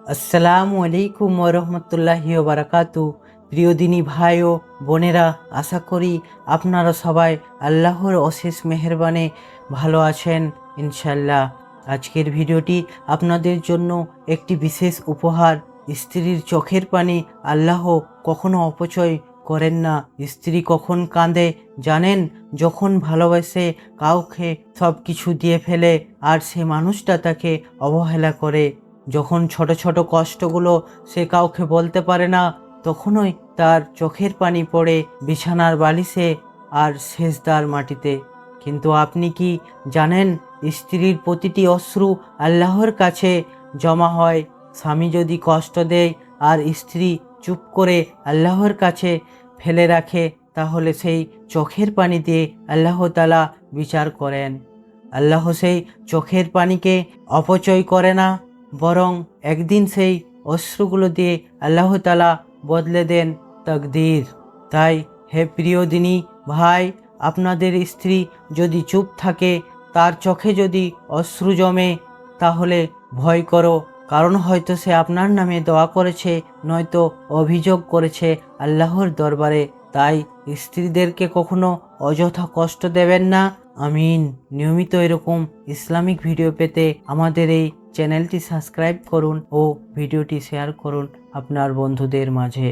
আসসালামু আলাইকুম ওরহমতুল্লাহি ওবারাকাতু। প্রিয় দিনী ভাই ও বোনেরা, আশা করি আপনারা সবাই আল্লাহর অশেষ মেহেরবানে ভালো আছেন ইনশাল্লাহ। আজকের ভিডিওটি আপনাদের জন্য একটি বিশেষ উপহার। স্ত্রীর চোখের পানি আল্লাহ কখনো অপচয় করেন না। স্ত্রী কখন কাঁদে জানেন? যখন ভালোবাসে কাউকে সব কিছু দিয়ে ফেলে আর সে মানুষটা তাকে অবহেলা করে। যখন ছোট ছোট কষ্টগুলো সে কাউকে বলতে পারে না, তখনই তার চোখের পানি পড়ে বিছানার বালিশে আর সেজদার মাটিতে। কিন্তু আপনি কি জানেন, স্ত্রীর প্রতিটি অশ্রু আল্লাহর কাছে জমা হয়। স্বামী যদি কষ্ট দেয় আর স্ত্রী চুপ করে আল্লাহর কাছে ফেলে রাখে, তাহলে সেই চোখের পানি দিয়ে আল্লাহ তাআলা বিচার করেন। আল্লাহ সেই চোখের পানিকে অপচয় করে না, বরং একদিন সেই অশ্রুগুলো দিয়ে আল্লাহ তাআলা বদলে দেন তাকদীর। তাই হে প্রিয় দিনী ভাই, আপনাদের স্ত্রী যদি চুপ থাকে, তার চোখে যদি অশ্রু জমে, তাহলে ভয় করো, কারণ হয়তো সে আপনার নামে দোয়া করেছে, নয়তো অভিযোগ করেছে আল্লাহর দরবারে। তাই স্ত্রীদেরকে কখনো অযথা কষ্ট দেবেন না। আমিন। নিয়মিত এরকম ইসলামিক ভিডিও পেতে আমাদের এই চ্যানেলটি সাবস্ক্রাইব করুন ও ভিডিওটি শেয়ার করুন আপনার বন্ধুদের মাঝে।